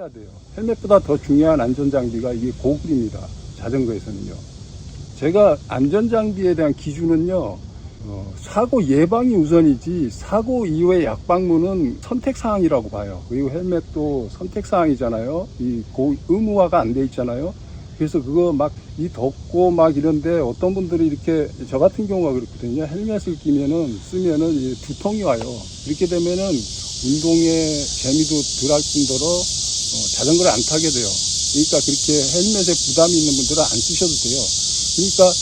하셔야 돼요. 헬멧보다 더 중요한 안전장비가 이게 고글입니다. 자전거에서는요. 제가 안전장비에 대한 기준은요, 사고 예방이 우선이지 사고 이후의 약방문은 선택사항이라고 봐요. 그리고 헬멧도 선택사항이잖아요. 의무화가 안 돼 있잖아요. 그래서 그거 막 이 덥고 막 이런데 어떤 분들이 이렇게 저 같은 경우가 그렇거든요. 헬멧을 쓰면은 두통이 와요. 이렇게 되면은 운동의 재미도 덜할 뿐더러 자전거를 안 타게 돼요. 그러니까 그렇게 헬멧에 부담이 있는 분들은 안 쓰셔도 돼요. 그러니까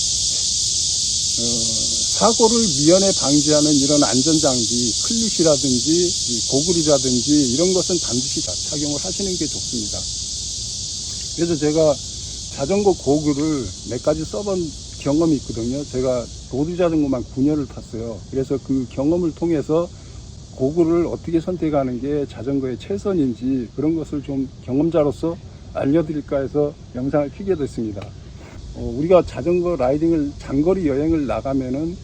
사고를 미연에 방지하는 이런 안전장비, 클릿이라든지 고글이라든지 이런 것은 반드시 착용을 하시는 게 좋습니다. 그래서 제가 자전거 고글을 몇 가지 써본 경험이 있거든요. 제가 로드자전거만 9년을 탔어요. 그래서 그 경험을 통해서 고글을 어떻게 선택하는 게 자전거의 최선인지 그런 것을 좀 경험자로서 알려드릴까 해서 영상을 켜게 됐습니다. 우리가 자전거 라이딩을 장거리 여행을 나가면은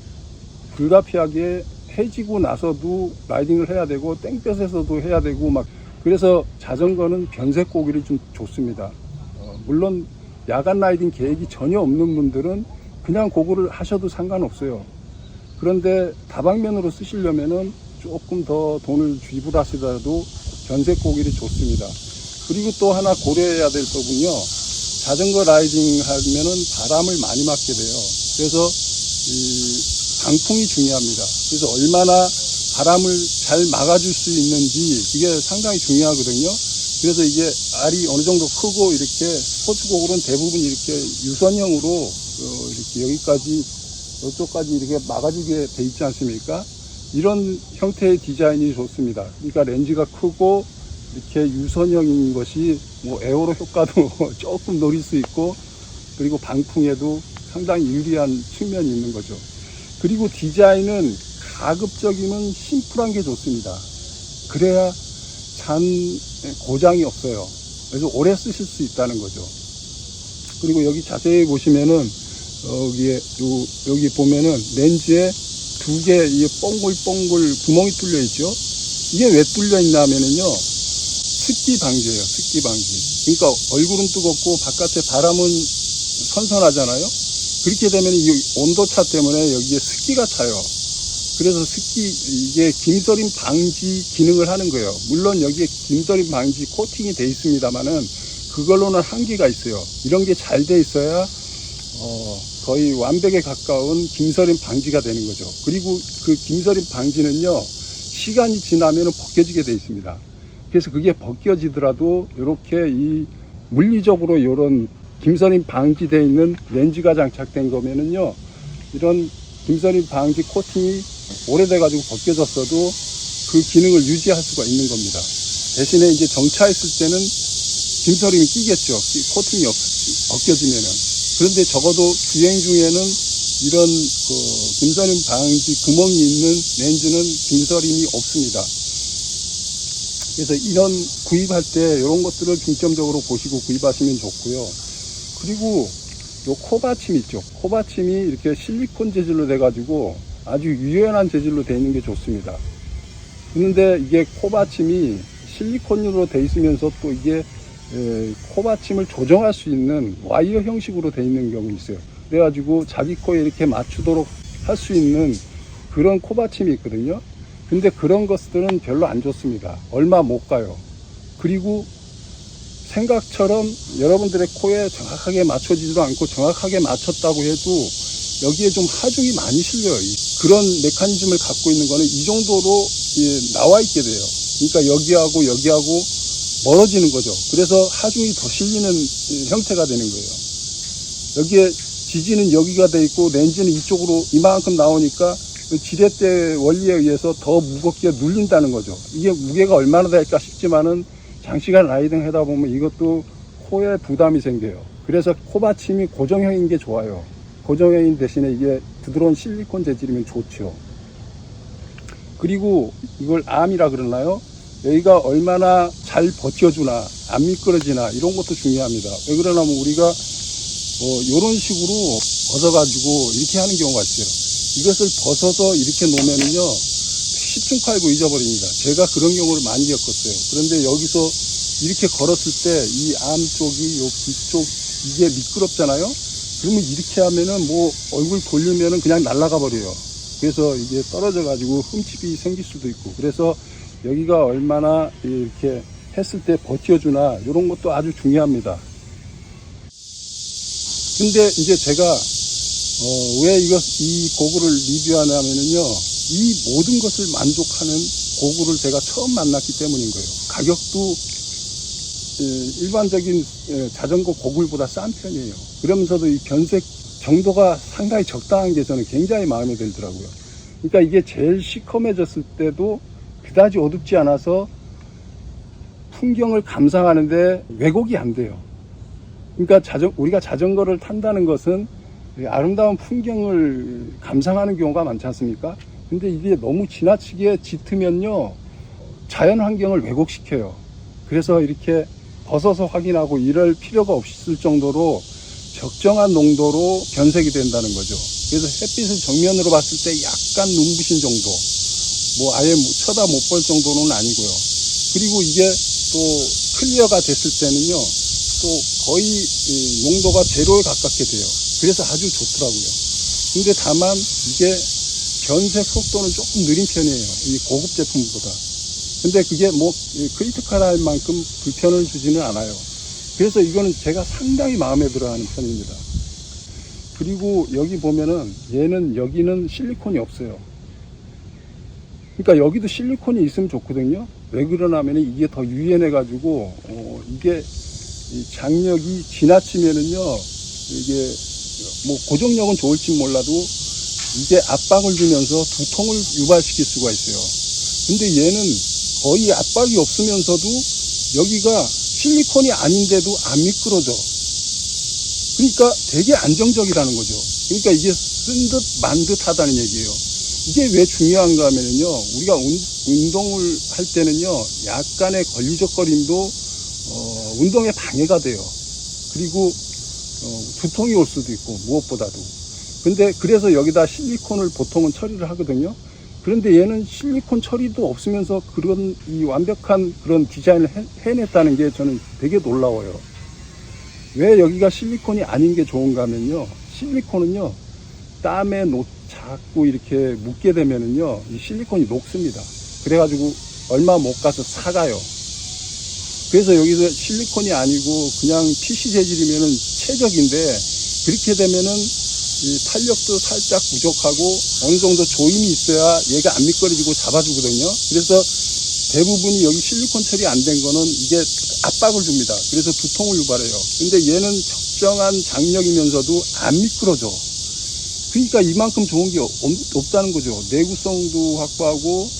불가피하게 해지고 나서도 라이딩을 해야 되고 땡볕에서도 해야 되고 막 그래서 자전거는 변색 고글이 좀 좋습니다. 물론 야간 라이딩 계획이 전혀 없는 분들은 그냥 고글을 하셔도 상관없어요. 그런데 다방면으로 쓰시려면은 조금 더 돈을 지불하시더라도 변색 고글이 좋습니다. 그리고 또 하나 고려해야 될 부분요. 자전거 라이딩 하면은 바람을 많이 맞게 돼요. 그래서 방풍이 중요합니다. 그래서 얼마나 바람을 잘 막아줄 수 있는지 이게 상당히 중요하거든요. 그래서 이게 알이 어느 정도 크고 이렇게 스포츠 고글은 대부분 이렇게 유선형으로 이렇게 여기까지 이쪽까지 이렇게 막아주게 돼 있지 않습니까? 이런 형태의 디자인이 좋습니다. 그러니까 렌즈가 크고 이렇게 유선형인 것이 뭐 에어로 효과도 조금 노릴 수 있고 그리고 방풍에도 상당히 유리한 측면이 있는 거죠. 그리고 디자인은 가급적이면 심플한 게 좋습니다. 그래야 잔 고장이 없어요. 그래서 오래 쓰실 수 있다는 거죠. 그리고 여기 자세히 보시면은 여기 보면은 렌즈에 두 개 뽕글뽕글 구멍이 뚫려 있죠. 이게 왜 뚫려 있나 하면은요, 습기 방지예요. 습기 방지. 그러니까 얼굴은 뜨겁고 바깥에 바람은 선선하잖아요. 그렇게 되면 이 온도차 때문에 여기에 습기가 차요. 그래서 이게 김서림 방지 기능을 하는 거예요. 물론 여기에 김서림 방지 코팅이 돼 있습니다만은 그걸로는 한계가 있어요. 이런 게 잘 돼 있어야 거의 완벽에 가까운 김서림 방지가 되는 거죠. 그리고 그 김서림 방지는요, 시간이 지나면 벗겨지게 돼 있습니다. 그래서 그게 벗겨지더라도 이렇게 이 물리적으로 이런 김서림 방지되어 있는 렌즈가 장착된 거면은요, 이런 김서림 방지 코팅이 오래돼 가지고 벗겨졌어도 그 기능을 유지할 수가 있는 겁니다. 대신에 이제 정차했을 때는 김서림이 끼겠죠. 코팅이 벗겨지면은. 그런데 적어도 주행 중에는 이런 김서림 방지 구멍이 있는 렌즈는 김서림이 없습니다. 그래서 이런 구입할 때 이런 것들을 중점적으로 보시고 구입하시면 좋고요. 그리고 요 코받침 있죠. 코받침이 이렇게 실리콘 재질로 돼가지고 아주 유연한 재질로 되어 있는 게 좋습니다. 그런데 이게 코받침이 실리콘으로 되어 있으면서 또 이게 코받침을 조정할 수 있는 와이어 형식으로 되어 있는 경우 있어요. 그래가지고 자기 코에 이렇게 맞추도록 할 수 있는 그런 코받침이 있거든요. 근데 그런 것들은 별로 안 좋습니다. 얼마 못 가요. 그리고 생각처럼 여러분들의 코에 정확하게 맞춰지지도 않고 정확하게 맞췄다고 해도 여기에 좀 하중이 많이 실려요. 그런 메커니즘을 갖고 있는 거는 이 정도로 나와 있게 돼요. 그러니까 여기하고 멀어지는 거죠. 그래서 하중이 더 실리는 형태가 되는 거예요. 여기에 지지는 여기가 돼 있고 렌즈는 이쪽으로 이만큼 나오니까 지렛대 원리에 의해서 더 무겁게 눌린다는 거죠. 이게 무게가 얼마나 될까 싶지만은 장시간 라이딩 하다 보면 이것도 코에 부담이 생겨요. 그래서 코받침이 고정형인 게 좋아요. 고정형인 대신에 이게 부드러운 실리콘 재질이면 좋죠. 그리고 이걸 암이라 그러나요? 여기가 얼마나 잘 버텨주나 안 미끄러지나 이런 것도 중요합니다. 왜 그러냐면 우리가 이런 식으로 벗어가지고 이렇게 하는 경우가 있어요. 이것을 벗어서 이렇게 놓으면은요, 10중 8구 잊어버립니다. 제가 그런 경우를 많이 겪었어요. 그런데 여기서 이렇게 걸었을 때 이 안쪽이 요 뒤쪽 이게 미끄럽잖아요. 그러면 이렇게 하면은 뭐 얼굴 돌리면은 그냥 날아가 버려요. 그래서 이게 떨어져 가지고 흠집이 생길 수도 있고, 그래서 여기가 얼마나 이렇게 했을 때 버텨주나 이런 것도 아주 중요합니다. 근데 이제 제가 왜 이 고구를 리뷰하냐면요, 이 모든 것을 만족하는 고구를 제가 처음 만났기 때문인 거예요. 가격도 일반적인 자전거 고글보다 싼 편이에요. 그러면서도 이 변색 정도가 상당히 적당한 게 저는 굉장히 마음에 들더라고요. 그러니까 이게 제일 시커매졌을 때도 그다지 어둡지 않아서 풍경을 감상하는데 왜곡이 안 돼요. 그러니까 우리가 자전거를 탄다는 것은 아름다운 풍경을 감상하는 경우가 많지 않습니까? 근데 이게 너무 지나치게 짙으면요, 자연 환경을 왜곡시켜요. 그래서 이렇게 벗어서 확인하고 이럴 필요가 없을 정도로 적정한 농도로 변색이 된다는 거죠. 그래서 햇빛을 정면으로 봤을 때 약간 눈부신 정도, 뭐 아예 쳐다 못 볼 정도는 아니고요. 그리고 이게 또 클리어가 됐을 때는요, 또 거의 농도가 제로에 가깝게 돼요. 그래서 아주 좋더라고요. 근데 다만 이게 변색 속도는 조금 느린 편이에요, 이 고급 제품보다. 근데 그게 뭐 크리티컬할 만큼 불편을 주지는 않아요. 그래서 이거는 제가 상당히 마음에 들어 하는 편입니다. 그리고 여기 보면은 얘는 여기는 실리콘이 없어요. 그러니까 여기도 실리콘이 있으면 좋거든요. 왜 그러냐면 이게 더 유연해 가지고 이게 장력이 지나치면은요, 이게 뭐 고정력은 좋을지 몰라도 이게 압박을 주면서 두통을 유발시킬 수가 있어요. 근데 얘는 거의 압박이 없으면서도 여기가 실리콘이 아닌데도 안 미끄러져. 그러니까 되게 안정적이라는 거죠. 그러니까 이게 쓴 듯 만 듯 하다는 얘기예요. 이게 왜 중요한가 하면요, 우리가 운동을 할 때는요, 약간의 걸리적거림도 운동에 방해가 돼요. 그리고 두통이 올 수도 있고, 무엇보다도. 근데 그래서 여기다 실리콘을 보통은 처리를 하거든요. 그런데 얘는 실리콘 처리도 없으면서 그런 이 완벽한 그런 디자인을 해냈다는 게 저는 되게 놀라워요. 왜 여기가 실리콘이 아닌 게 좋은가 하면요, 실리콘은요, 땀에 자꾸 이렇게 묻게 되면은요, 이 실리콘이 녹습니다. 그래가지고 얼마 못 가서 삭아요. 그래서 여기서 실리콘이 아니고 그냥 PC 재질이면은 최적인데, 그렇게 되면은 이 탄력도 살짝 부족하고 어느 정도 조임이 있어야 얘가 안 미끄러지고 잡아주거든요. 그래서 대부분이 여기 실리콘 처리 안 된 거는 이게 압박을 줍니다. 그래서 두통을 유발해요. 근데 얘는 적정한 장력이면서도 안 미끄러져. 그러니까 이만큼 좋은 게 없다는 거죠. 내구성도 확보하고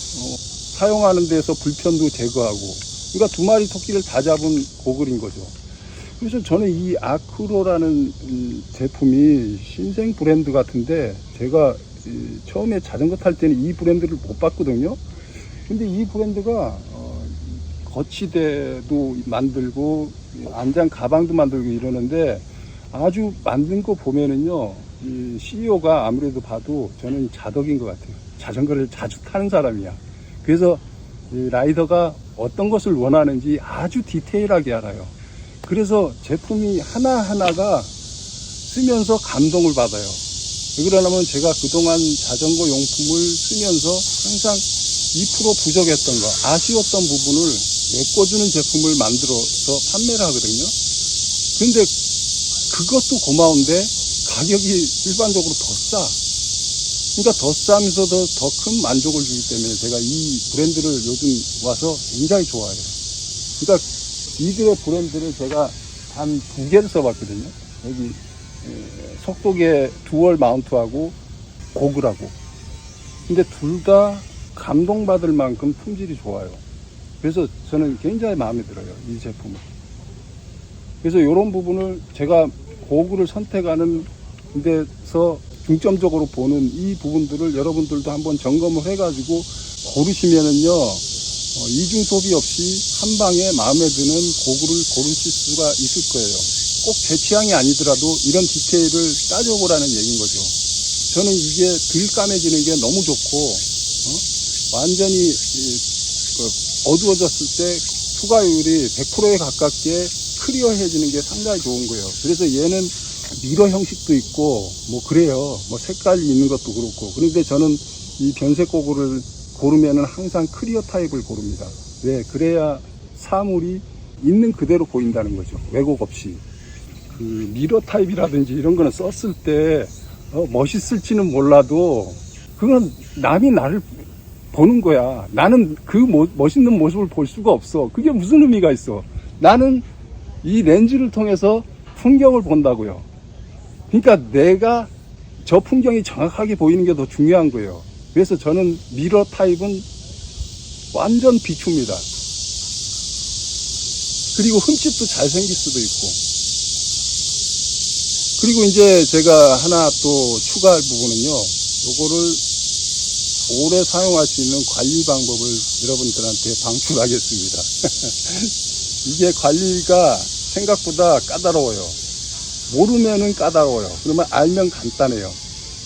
사용하는 데서 불편도 제거하고. 그러니까 두 마리 토끼를 다 잡은 고글인 거죠. 그래서 저는 이 아크로라는 제품이 신생 브랜드 같은데, 제가 처음에 자전거 탈 때는 이 브랜드를 못 봤거든요. 근데 이 브랜드가 거치대도 만들고 안장 가방도 만들고 이러는데, 아주 만든 거 보면은요, 이 CEO가 아무래도 봐도 저는 자덕인 것 같아요. 자전거를 자주 타는 사람이야. 그래서 이 라이더가 어떤 것을 원하는지 아주 디테일하게 알아요. 그래서 제품이 하나하나가 쓰면서 감동을 받아요. 왜 그러냐면 제가 그동안 자전거 용품을 쓰면서 항상 2% 부족했던 거, 아쉬웠던 부분을 메꿔주는 제품을 만들어서 판매를 하거든요. 근데 그것도 고마운데 가격이 일반적으로 더 싸. 그러니까 더 싸면서도 더 큰 만족을 주기 때문에 제가 이 브랜드를 요즘 와서 굉장히 좋아해요. 그러니까 이들의 브랜드를 제가 한 2개를 써봤거든요. 여기 속도계 듀얼 마운트하고 고글하고. 근데 둘 다 감동받을 만큼 품질이 좋아요. 그래서 저는 굉장히 마음에 들어요, 이 제품은. 그래서 이런 부분을 제가 고글을 선택하는 데서 중점적으로 보는 이 부분들을 여러분들도 한번 점검을 해가지고 고르시면은요, 이중 소비 없이 한 방에 마음에 드는 고글을 고르실 수가 있을 거예요. 꼭 제 취향이 아니더라도 이런 디테일을 따져보라는 얘기인 거죠. 저는 이게 덜 까매지는 게 너무 좋고, 완전히 어두워졌을 때 투과율이 100%에 가깝게 클리어해지는 게 상당히 좋은 거예요. 그래서 얘는 미러 형식도 있고 뭐 그래요. 뭐 색깔이 있는 것도 그렇고. 그런데 저는 이 변색 고구를 고르면은 항상 클리어 타입을 고릅니다. 왜? 그래야 사물이 있는 그대로 보인다는 거죠. 왜곡 없이. 그 미러 타입이라든지 이런 거는 썼을 때 멋있을지는 몰라도 그건 남이 나를 보는 거야. 나는 그 멋있는 모습을 볼 수가 없어. 그게 무슨 의미가 있어? 나는 이 렌즈를 통해서 풍경을 본다고요. 그러니까 내가 저 풍경이 정확하게 보이는 게 더 중요한 거예요. 그래서 저는 미러 타입은 완전 비추입니다. 그리고 흠집도 잘 생길 수도 있고. 그리고 이제 제가 하나 또 추가할 부분은요. 요거를 오래 사용할 수 있는 관리 방법을 여러분들한테 방출하겠습니다. 이게 관리가 생각보다 까다로워요. 모르면은 까다로워요. 그러면 알면 간단해요.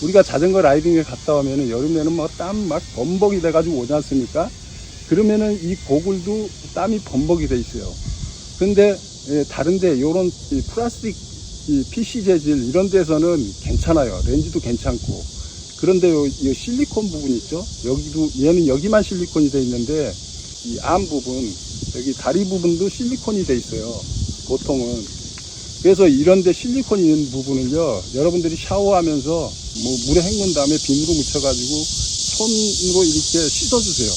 우리가 자전거 라이딩에 갔다 오면은 여름에는 뭐 땀 막 범벅이 돼가지고 오지 않습니까? 그러면은 이 고글도 땀이 범벅이 돼 있어요. 근데 다른데 요런 플라스틱 PC 재질 이런 데서는 괜찮아요. 렌즈도 괜찮고. 그런데 이 실리콘 부분 있죠? 여기도, 얘는 여기만 실리콘이 돼 있는데, 이 암 부분, 여기 다리 부분도 실리콘이 돼 있어요. 보통은. 그래서 이런데 실리콘이 있는 부분을요, 여러분들이 샤워하면서 뭐 물에 헹군 다음에 비누로 묻혀가지고 손으로 이렇게 씻어주세요.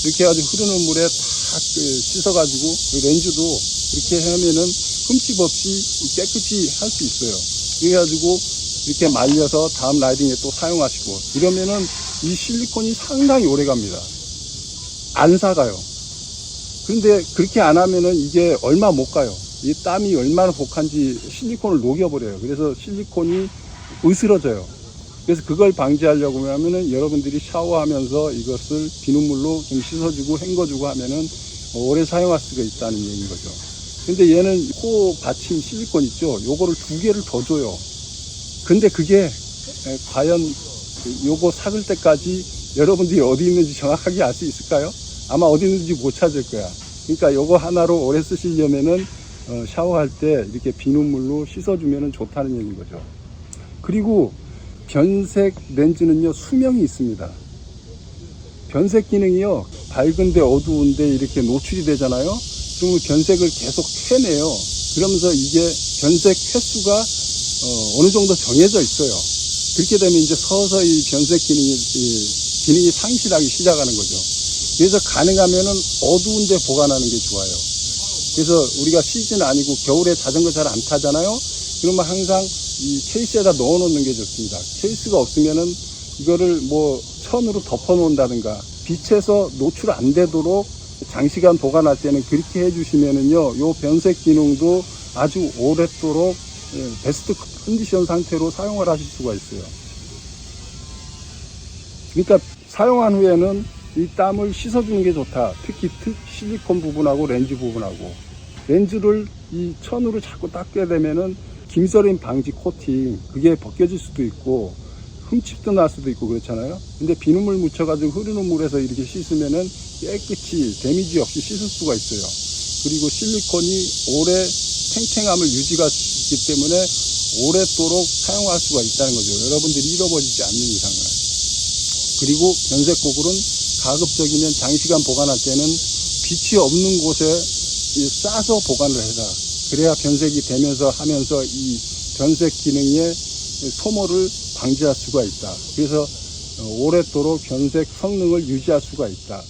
이렇게 해가지고 흐르는 물에 탁 씻어가지고, 렌즈도 이렇게 하면은 흠집 없이 깨끗이 할 수 있어요. 그래가지고 이렇게 말려서 다음 라이딩에 또 사용하시고 이러면은 이 실리콘이 상당히 오래 갑니다. 안 삭아요. 그런데 그렇게 안 하면은 이게 얼마 못 가요. 이 땀이 얼마나 독한지 실리콘을 녹여버려요. 그래서 실리콘이 으스러져요. 그래서 그걸 방지하려고 하면은 여러분들이 샤워하면서 이것을 비눗물로 좀 씻어주고 헹궈주고 하면은 오래 사용할 수가 있다는 얘기인 거죠. 근데 얘는 코 받침 실리콘 있죠? 요거를 2개를 더 줘요. 근데 그게 과연 요거 삭을 때까지 여러분들이 어디 있는지 정확하게 알 수 있을까요? 아마 어디 있는지 못 찾을 거야. 그러니까 요거 하나로 오래 쓰시려면은 샤워할 때 이렇게 비눗물로 씻어주면 좋다는 얘기인 거죠. 그리고 변색 렌즈는요, 수명이 있습니다. 변색 기능이요, 밝은데 어두운데 이렇게 노출이 되잖아요. 그러면 변색을 계속 해내요. 그러면서 이게 변색 횟수가 어느 정도 정해져 있어요. 그렇게 되면 이제 서서히 변색 기능이 상실하기 시작하는 거죠. 그래서 가능하면은 어두운 데 보관하는 게 좋아요. 그래서 우리가 시즌 아니고 겨울에 자전거 잘 안 타잖아요. 그러면 항상 이 케이스에다 넣어 놓는 게 좋습니다. 케이스가 없으면은 이거를 뭐 천으로 덮어 놓는다든가 빛에서 노출 안 되도록 장시간 보관할 때는 그렇게 해주시면은요, 요 변색 기능도 아주 오랫도록 베스트 컨디션 상태로 사용을 하실 수가 있어요. 그러니까 사용한 후에는 이 땀을 씻어주는 게 좋다. 특히 실리콘 부분하고 렌즈 부분하고. 렌즈를 이 천으로 자꾸 닦게 되면은 김서림 방지 코팅, 그게 벗겨질 수도 있고 흠집도 날 수도 있고 그렇잖아요. 근데 비눗물 묻혀가지고 흐르는 물에서 이렇게 씻으면은 깨끗이 데미지 없이 씻을 수가 있어요. 그리고 실리콘이 오래 탱탱함을 유지가 있기 때문에 오랫도록 사용할 수가 있다는 거죠. 여러분들이 잃어버리지 않는 이상은. 그리고 변색 고글은 가급적이면 장시간 보관할 때는 빛이 없는 곳에 싸서 보관을 해라. 그래야 변색이 되면서 하면서 이 변색 기능의 소모를 방지할 수가 있다. 그래서 오랫도록 변색 성능을 유지할 수가 있다.